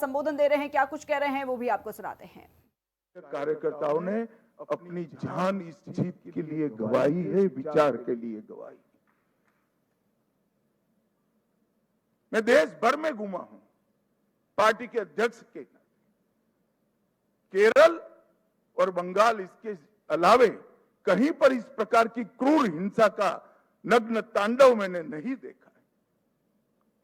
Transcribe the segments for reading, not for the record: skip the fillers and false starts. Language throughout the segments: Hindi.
संबोधन दे रहे हैं, क्या कुछ कह रहे हैं वो भी आपको सुनाते हैं। कार्यकर्ताओं ने अपनी जान इस जीत के लिए गवाई है, विचार के लिए गवाई। मैं देश भर में घूमा हूं पार्टी के अध्यक्ष के। केरल और बंगाल इसके अलावे कहीं पर इस प्रकार की क्रूर हिंसा का नग्न तांडव मैंने नहीं देखा है।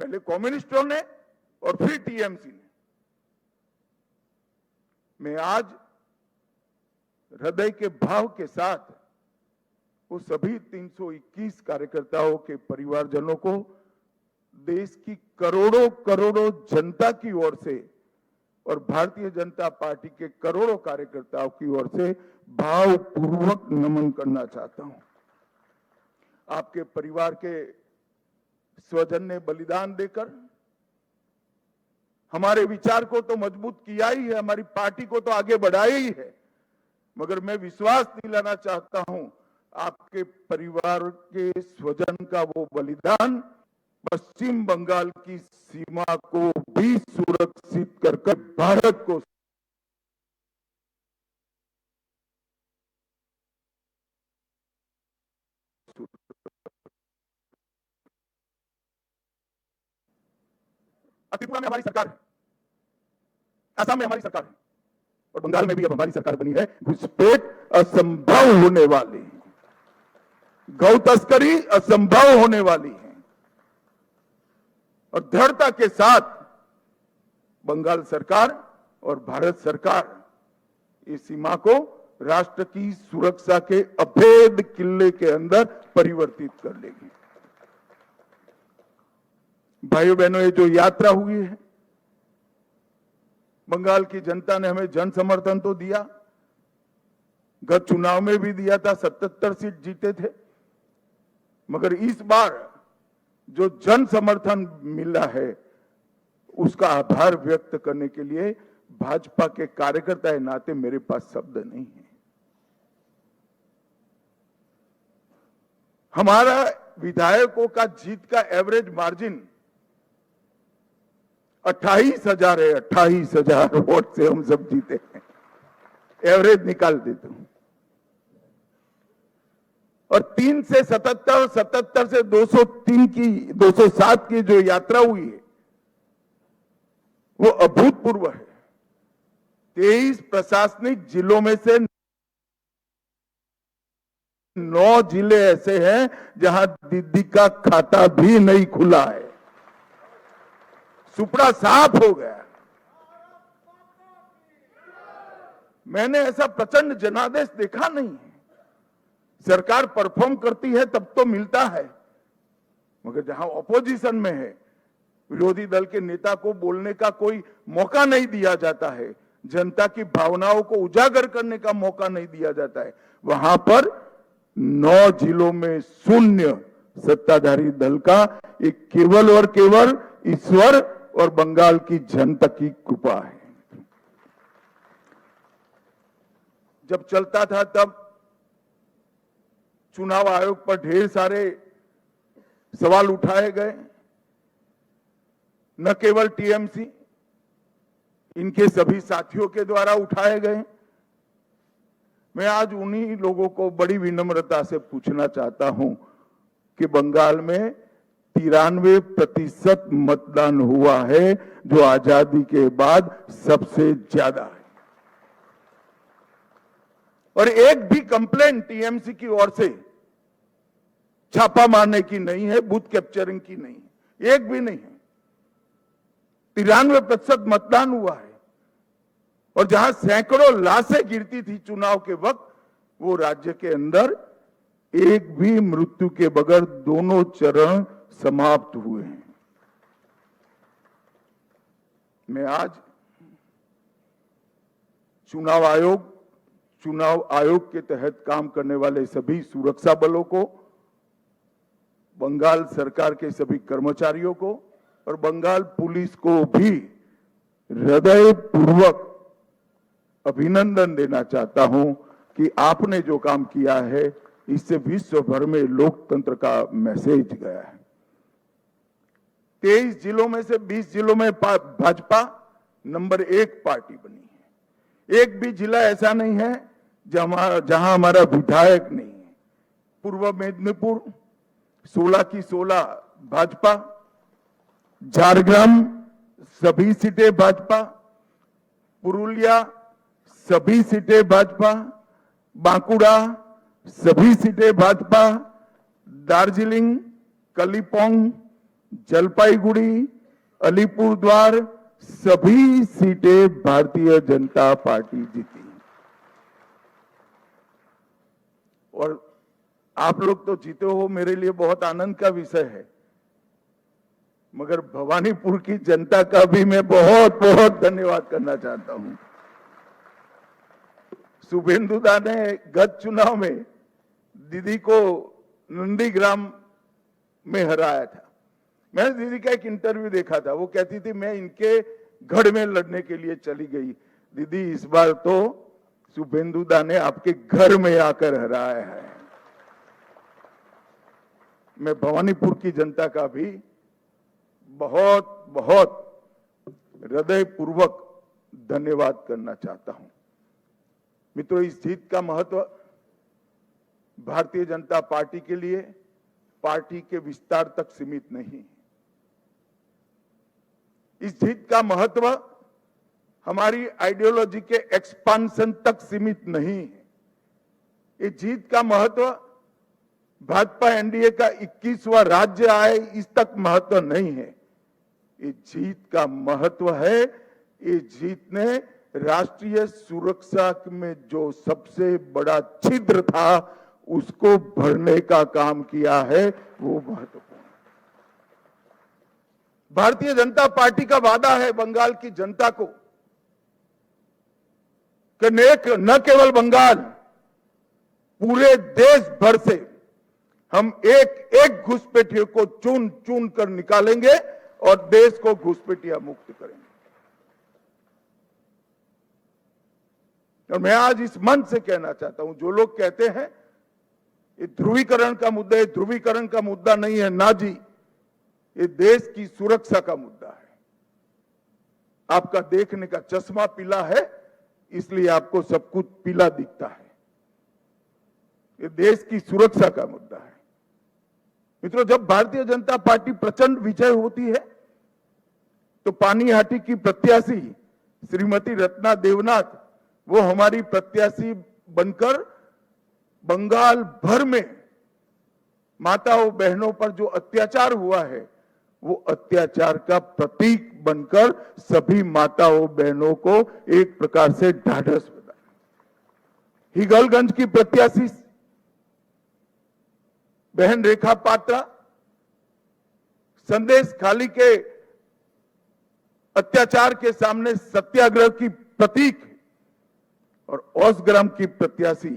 पहले कम्युनिस्टों ने और फिर टीएमसी ने। मैं आज हृदय के भाव के साथ वो सभी 321 कार्यकर्ताओं के परिवारजनों को देश की करोड़ों करोड़ों जनता की ओर से और भारतीय जनता पार्टी के करोड़ों कार्यकर्ताओं की ओर से भावपूर्वक नमन करना चाहता हूं। आपके परिवार के स्वजन ने बलिदान देकर हमारे विचार को तो मजबूत किया ही है, हमारी पार्टी को तो आगे बढ़ाया ही है, मगर मैं विश्वास दिलाना चाहता हूं आपके परिवार के स्वजन का वो बलिदान पश्चिम बंगाल की सीमा को भी सुरक्षित कर भारत को त्रिपुरा में हमारी सरकार है, असम में हमारी सरकार है और बंगाल में भी अब हमारी सरकार बनी है। घुसपैठ असंभव होने वाली, गौ तस्करी असंभव होने वाली है और दृढ़ता के साथ बंगाल सरकार और भारत सरकार इस सीमा को राष्ट्र की सुरक्षा के अभेद किले के अंदर परिवर्तित कर लेगी। भाइयों बहनों, ये जो यात्रा हुई है, बंगाल की जनता ने हमें जन समर्थन तो दिया, गत चुनाव में भी दिया था, 77 सीट जीते थे, मगर इस बार जो जन समर्थन मिला है उसका आभार व्यक्त करने के लिए भाजपा के कार्यकर्ता के नाते मेरे पास शब्द नहीं है। हमारा विधायकों का जीत का एवरेज मार्जिन 28,000 है। 28,000 वोट से हम सब जीते हैं, एवरेज निकाल देता हूं। और 3 से 77, 77 से 203 की 207 की जो यात्रा हुई है वो अभूतपूर्व है। 23 प्रशासनिक जिलों में से 9 जिले ऐसे हैं जहां दीदी का खाता भी नहीं खुला है, सुपड़ा साफ हो गया। मैंने ऐसा प्रचंड जनादेश देखा नहीं है। सरकार परफॉर्म करती है तब तो मिलता है, मगर जहां ऑपोजिशन में है, विरोधी दल के नेता को बोलने का कोई मौका नहीं दिया जाता है, जनता की भावनाओं को उजागर करने का मौका नहीं दिया जाता है, वहां पर 9 जिलों में शून्य सत्ताधारी दल का एक केवल और केवल ईश्वर और बंगाल की जनता की कृपा है। जब चलता था तब चुनाव आयोग पर ढेर सारे सवाल उठाए गए, न केवल टीएमसी, इनके सभी साथियों के द्वारा उठाए गए। मैं आज उन्हीं लोगों को बड़ी विनम्रता से पूछना चाहता हूं कि बंगाल में 93% मतदान हुआ है, जो आजादी के बाद सबसे ज्यादा है, और एक भी कंप्लेंट टीएमसी की ओर से छापा मारने की नहीं है, बूथ कैप्चरिंग की नहीं है, एक भी नहीं है। 93% मतदान हुआ है और जहां सैकड़ों लाशें गिरती थी चुनाव के वक्त, वो राज्य के अंदर एक भी मृत्यु के बगैर दोनों चरण समाप्त हुए हैं। मैं आज चुनाव आयोग के तहत काम करने वाले सभी सुरक्षा बलों को, बंगाल सरकार के सभी कर्मचारियों को और बंगाल पुलिस को भी हृदयपूर्वक अभिनंदन देना चाहता हूं कि आपने जो काम किया है इससे विश्व भर में लोकतंत्र का मैसेज गया है। 23 जिलों में से 20 जिलों में भाजपा, नंबर 1 पार्टी बनी है। एक भी जिला ऐसा नहीं है जहां हमारा विधायक नहीं है। पूर्व मेदिनीपुर 16 की 16 भाजपा, झारग्राम सभी सीटें भाजपा, पुरुलिया सभी सीटें भाजपा, बांकुड़ा सभी सीटें भाजपा, दार्जिलिंग, कलिम्पोंग, जलपाईगुड़ी, अलीपुरद्वार सभी सीटें भारतीय जनता पार्टी जीती। और आप लोग तो जीते हो, मेरे लिए बहुत आनंद का विषय है, मगर भवानीपुर की जनता का भी मैं बहुत बहुत धन्यवाद करना चाहता हूं। शुभेंदुदा ने गत चुनाव में दीदी को नंदीग्राम में हराया था। मैंने दीदी का एक इंटरव्यू देखा था, वो कहती थी मैं इनके गढ़ में लड़ने के लिए चली गई। दीदी इस बार तो शुभेंदुदा ने आपके घर में आकर हराया है। मैं भवानीपुर की जनता का भी बहुत बहुत हृदयपूर्वक धन्यवाद करना चाहता हूं। मित्रों, इस जीत का महत्व भारतीय जनता पार्टी के लिए पार्टी के विस्तार तक सीमित नहीं। इस जीत का महत्व हमारी आइडियोलॉजी के एक्सपांशन तक सीमित नहीं है। इस जीत का महत्व भाजपा एनडीए का 21वां राज्य आए इस तक महत्व नहीं है। ये जीत का महत्व है, ये जीत ने राष्ट्रीय सुरक्षा में जो सबसे बड़ा छिद्र था उसको भरने का काम किया है, वो महत्वपूर्ण है। भारतीय जनता पार्टी का वादा है बंगाल की जनता को कि न केवल बंगाल, पूरे देश भर से हम एक एक घुसपैठियों को चुन चुन कर निकालेंगे और देश को घुसपैठिया मुक्त करेंगे। और मैं आज इस मंच से कहना चाहता हूं, जो लोग कहते हैं ये ध्रुवीकरण का मुद्दा है, ध्रुवीकरण का मुद्दा नहीं है ना जी, ये देश की सुरक्षा का मुद्दा है। आपका देखने का चश्मा पीला है, इसलिए आपको सब कुछ पीला दिखता है। ये देश की सुरक्षा का मुद्दा है। मित्रों, जब भारतीय जनता पार्टी प्रचंड विजय होती है तो पानीहाटी की प्रत्याशी श्रीमती रत्ना देवनाथ, वो हमारी प्रत्याशी बनकर बंगाल भर में माताओं बहनों पर जो अत्याचार हुआ है वो अत्याचार का प्रतीक बनकर सभी माताओं बहनों को एक प्रकार से ढाढ़स बना। हिगलगंज की प्रत्याशी बहन रेखा पात्रा संदेश खाली के अत्याचार के सामने सत्याग्रह की प्रतीक, और औसग्राम की प्रत्याशी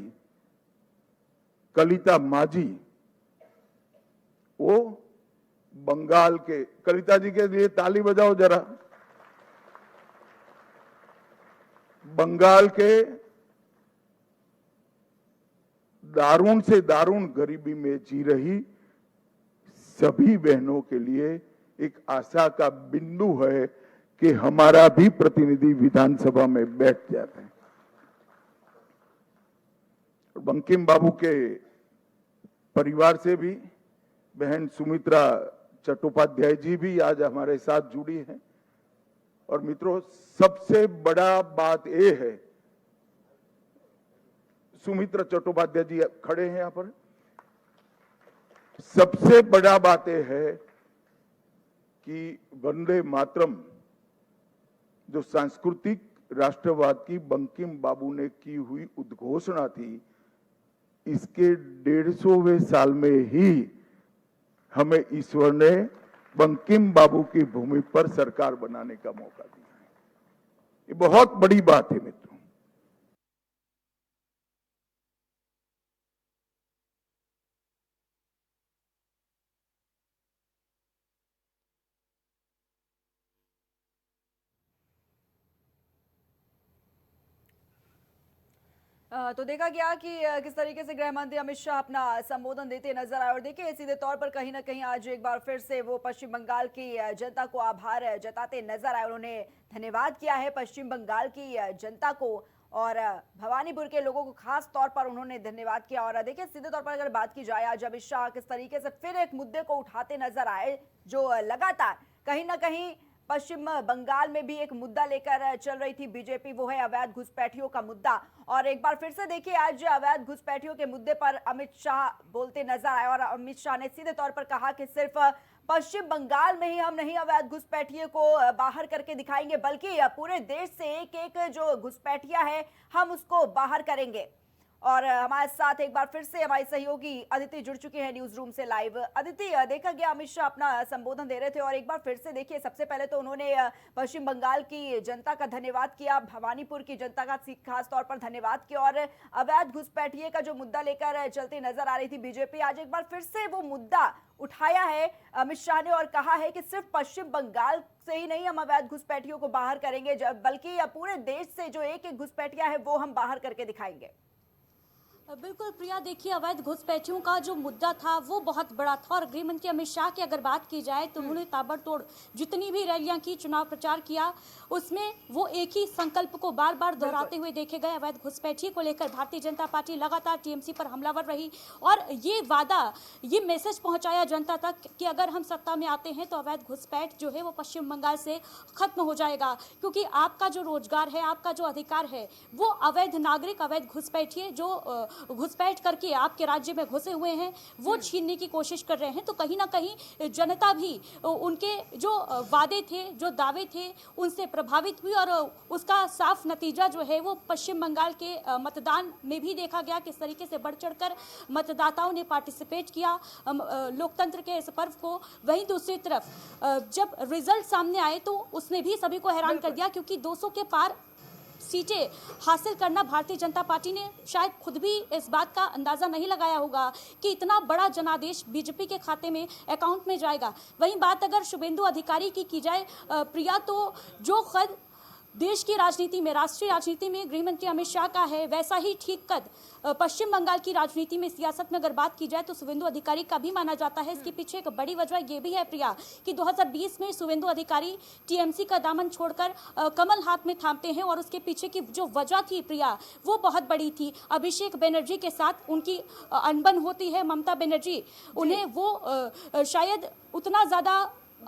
कलिता माझी, वो बंगाल के, कलिता जी के लिए ताली बजाओ जरा, बंगाल के दारुण से दारुण गरीबी में जी रही सभी बहनों के लिए एक आशा का बिंदु है कि हमारा भी प्रतिनिधि विधानसभा में बैठ जाता है। बंकिम बाबू के परिवार से भी बहन सुमित्रा चट्टोपाध्याय जी भी आज हमारे साथ जुड़ी हैं। और मित्रों, सबसे बड़ा बात यह है, सुमित्रा चट्टोपाध्याय जी खड़े हैं यहां पर, सबसे बड़ा बात यह है कि वंदे मातरम जो सांस्कृतिक राष्ट्रवाद की बंकिम बाबू ने की हुई उद्घोषणा थी, इसके 150वें साल में ही हमें ईश्वर ने बंकिम बाबू की भूमि पर सरकार बनाने का मौका दिया है। ये बहुत बड़ी बात है मित्रों। तो देखा गया कि किस तरीके से गृह मंत्री अमित शाह अपना संबोधन देते नजर आए और देखिए सीधे तौर पर कहीं ना कहीं आज एक बार फिर से वो पश्चिम बंगाल की जनता को आभार जताते नजर आए। उन्होंने धन्यवाद किया है पश्चिम बंगाल की जनता को और भवानीपुर के लोगों को खास तौर पर उन्होंने धन्यवाद किया। और देखिए सीधे तौर पर अगर बात की जाए आज अमित शाह किस तरीके से फिर एक मुद्दे को उठाते नजर आए जो लगातार कहीं ना कहीं पश्चिम बंगाल में भी एक मुद्दा लेकर चल रही थी बीजेपी, वो है अवैध घुसपैठियों का मुद्दा। और एक बार फिर से देखिए आज अवैध घुसपैठियों के मुद्दे पर अमित शाह बोलते नजर आए और अमित शाह ने सीधे तौर पर कहा कि सिर्फ पश्चिम बंगाल में ही हम नहीं अवैध घुसपैठियों को बाहर करके दिखाएंगे बल्कि पूरे देश से एक एक जो घुसपैठिया है हम उसको बाहर करेंगे। और हमारे साथ एक बार फिर से हमारी सहयोगी अदिति जुड़ चुकी है न्यूज रूम से लाइव। अदिति, देखा गया अमित शाह अपना संबोधन दे रहे थे और एक बार फिर से देखिए सबसे पहले तो उन्होंने पश्चिम बंगाल की जनता का धन्यवाद किया, भवानीपुर की जनता का खास तौर पर धन्यवाद किया और अवैध घुसपैठिए का जो मुद्दा लेकर चलती नजर आ रही थी बीजेपी, आज एक बार फिर से वो मुद्दा उठाया है अमित शाह ने और कहा है कि सिर्फ पश्चिम बंगाल से ही नहीं हम अवैध घुसपैठियों को बाहर करेंगे बल्कि पूरे देश से जो एक एक घुसपैठिया है वो हम बाहर करके दिखाएंगे। बिल्कुल प्रिया, देखिए अवैध घुसपैठियों का जो मुद्दा था वो बहुत बड़ा था और गृह मंत्री अमित शाह की अगर बात की जाए तो उन्होंने ताबड़तोड़ जितनी भी रैलियां की, चुनाव प्रचार किया, उसमें वो एक ही संकल्प को बार बार दोहराते हुए देखे गए। अवैध घुसपैठियों को लेकर भारतीय जनता पार्टी लगातार टीएमसी पर हमलावर रही और ये वादा, ये मैसेज पहुंचाया जनता तक कि अगर हम सत्ता में आते हैं तो अवैध घुसपैठ जो है वो पश्चिम बंगाल से खत्म हो जाएगा, क्योंकि आपका जो रोजगार है, आपका जो अधिकार है, वो अवैध नागरिक, अवैध घुसपैठिए जो घुसपैठ करके आपके राज्य में घुसे हुए हैं वो छीनने की कोशिश कर रहे हैं। तो कहीं ना कहीं जनता भी उनके जो वादे थे, जो दावे थे, उनसे प्रभावित हुई और उसका साफ नतीजा जो है वो पश्चिम बंगाल के मतदान में भी देखा गया। किस तरीके से बढ़ चढ़कर मतदाताओं ने पार्टिसिपेट किया लोकतंत्र के इस पर्व को। वहीं दूसरी तरफ जब रिजल्ट सामने आए तो उसने भी सभी को हैरान कर दिया, क्योंकि 200 के पार सीटें हासिल करना भारतीय जनता पार्टी ने शायद खुद भी इस बात का अंदाजा नहीं लगाया होगा कि इतना बड़ा जनादेश बीजेपी के खाते में, अकाउंट में जाएगा। वहीं बात अगर शुभेंदु अधिकारी की जाए प्रिया, तो जो कद देश की राजनीति में, राष्ट्रीय राजनीति में गृह मंत्री अमित शाह का है, वैसा ही ठीक कद पश्चिम बंगाल की राजनीति में, सियासत में अगर बात की जाए तो शुभेंदु अधिकारी का भी माना जाता है। इसके पीछे एक बड़ी वजह ये भी है प्रिया कि 2020 में शुभेंदु अधिकारी टीएमसी का दामन छोड़कर कमल हाथ में थामते हैं और उसके पीछे की जो वजह थी प्रिया वो बहुत बड़ी थी। अभिषेक बनर्जी के साथ उनकी अनबन होती है, ममता बनर्जी उन्हें वो शायद उतना ज्यादा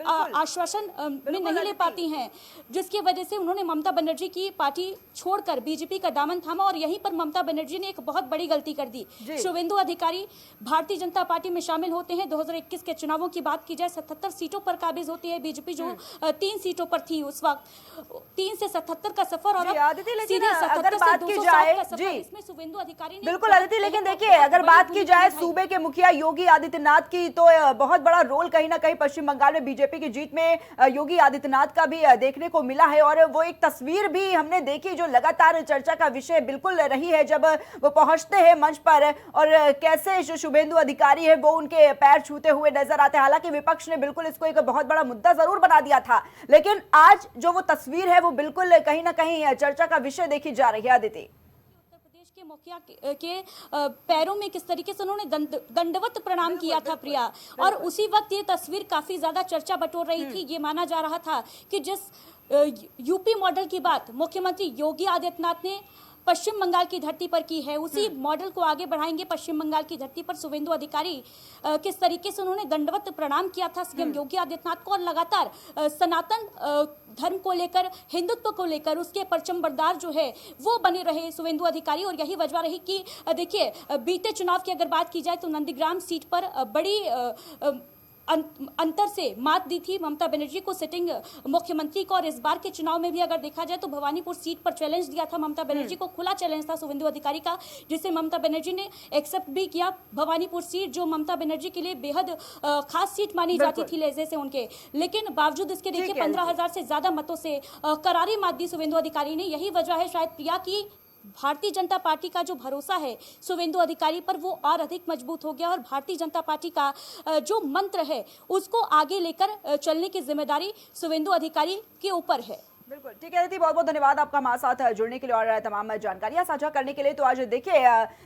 आश्वासन में नहीं ले पाती हैं, जिसकी वजह से उन्होंने ममता बनर्जी की पार्टी छोड़कर बीजेपी का दामन थामा और यहीं पर ममता बनर्जी ने एक बहुत बड़ी गलती कर दी। शुभेंदु अधिकारी भारतीय जनता पार्टी में शामिल होते हैं। 2021 के चुनावों की बात की जाए 77 सीटों पर काबिज होती है बीजेपी, जो 3 सीटों पर थी उस वक्त। 3 से 77 का सफर और सीधे 77 से 207 का सफर, इसमें शुभेंदु अधिकारी ने बिल्कुल अदिति, लेकिन देखिए अगर बात की जाए सूबे के मुखिया योगी आदित्यनाथ की तो बहुत बड़ा रोल कहीं ना कहीं पश्चिम बंगाल में बीजेपी की जीत में योगी आदित्यनाथ का भी देखने को मिला है। और वो एक तस्वीर भी हमने देखी जो लगातार चर्चा का विषय बिल्कुल रही है जब वो पहुंचते हैं मंच पर और कैसे जो शुभेंदु अधिकारी है वो उनके पैर छूते हुए नजर आते हैं। हालांकि विपक्ष ने बिल्कुल इसको एक बहुत बड़ा मुद्दा जरूर बना दिया था, लेकिन आज जो वो तस्वीर है वो बिल्कुल कहीं ना कहीं चर्चा का विषय देखी जा रही है। अदिति, के मुखिया के पैरों में किस तरीके से उन्होंने दंडवत प्रणाम किया था प्रिया, और उसी वक्त ये तस्वीर काफी ज्यादा चर्चा बटोर रही थी। ये माना जा रहा था कि जिस यूपी मॉडल की बात मुख्यमंत्री योगी आदित्यनाथ ने पश्चिम बंगाल की धरती पर की है, उसी मॉडल को आगे बढ़ाएंगे पश्चिम बंगाल की धरती पर। शुभेंदु अधिकारी किस तरीके से उन्होंने दंडवत प्रणाम किया था सीएम योगी आदित्यनाथ को और लगातार सनातन धर्म को लेकर, हिंदुत्व को लेकर उसके परचम बरदार जो है वो बने रहे शुभेंदु अधिकारी। और यही वजह रही कि देखिए बीते चुनाव की अगर बात की जाए तो नंदीग्राम सीट पर बड़ी अंतर से मात दी थी ममता बनर्जी को, सिटिंग मुख्यमंत्री को। और इस बार के चुनाव में भी अगर देखा जाए तो भवानीपुर सीट पर चैलेंज दिया था ममता बनर्जी को, खुला चैलेंज था शुभेंदु अधिकारी का, जिसे ममता बनर्जी ने एक्सेप्ट भी किया। भवानीपुर सीट जो ममता बनर्जी के लिए बेहद खास सीट मानी जाती थी लहजे से उनके, लेकिन बावजूद इसके देखिए 15,000 से ज्यादा मतों से करारी मात दी शुभेंदु अधिकारी ने। यही वजह है शायद प्रिया की भारतीय जनता पार्टी का जो भरोसा है शुभेंदु अधिकारी पर वो और अधिक मजबूत हो गया और भारतीय जनता पार्टी का जो मंत्र है उसको आगे लेकर चलने की जिम्मेदारी शुभेंदु अधिकारी के ऊपर है। बिल्कुल ठीक है, बहुत बहुत धन्यवाद आपका हमारे साथ जुड़ने के लिए और तमाम जानकारियां साझा करने के लिए। तो आज देखिए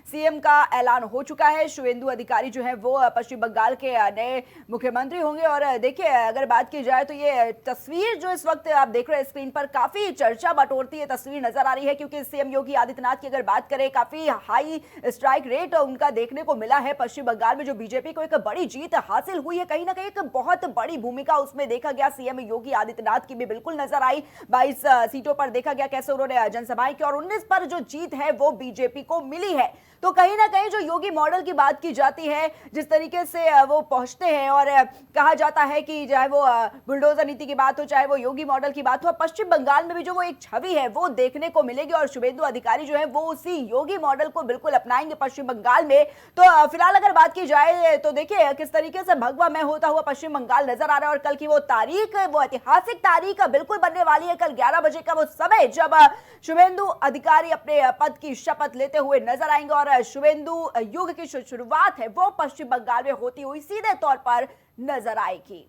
सीएम का ऐलान हो चुका है, शुभेंदु अधिकारी जो है वो पश्चिम बंगाल के नए मुख्यमंत्री होंगे। और देखिए अगर बात की जाए तो ये तस्वीर जो इस वक्त आप देख रहे हैं स्क्रीन पर, काफी चर्चा बटोरती है तस्वीर नजर आ रही है, क्योंकि सीएम योगी आदित्यनाथ की अगर बात करें काफी हाई स्ट्राइक रेट उनका देखने को मिला है पश्चिम बंगाल में। जो बीजेपी को एक बड़ी जीत हासिल हुई है, कहीं ना कहीं एक बहुत बड़ी भूमिका उसमें देखा गया सीएम योगी आदित्यनाथ की भी बिल्कुल नजर आई। 22 सीटों पर देखा गया कैसे उन्होंने जनसभाएं की और 19 पर जो जीत है वो बीजेपी को मिली है। तो कहीं ना कहीं जो योगी मॉडल की बात की जाती है, जिस तरीके से वो पहुंचते हैं और कहा जाता है कि चाहे वो बुलडोजर नीति की बात हो, चाहे वो योगी मॉडल की बात हो, पश्चिम बंगाल में भी जो वो एक छवि है वो देखने को मिलेगी और शुभेंदु अधिकारी जो है वो उसी योगी मॉडल को बिल्कुल अपनाएंगे पश्चिम बंगाल में। तो फिलहाल अगर बात की जाए तो देखिए किस तरीके से भगवा में होता हुआ पश्चिम बंगाल नजर आ रहा है। और कल की वो तारीख, वो ऐतिहासिक तारीख बिल्कुल बनने वाली है। कल 11 बजे का वो समय जब शुभेंदु अधिकारी अपने पद की शपथ लेते हुए नजर आएंगे और शुभेंदु युग की शुरुआत है वो पश्चिम बंगाल में होती हुई सीधे तौर पर नजर आएगी।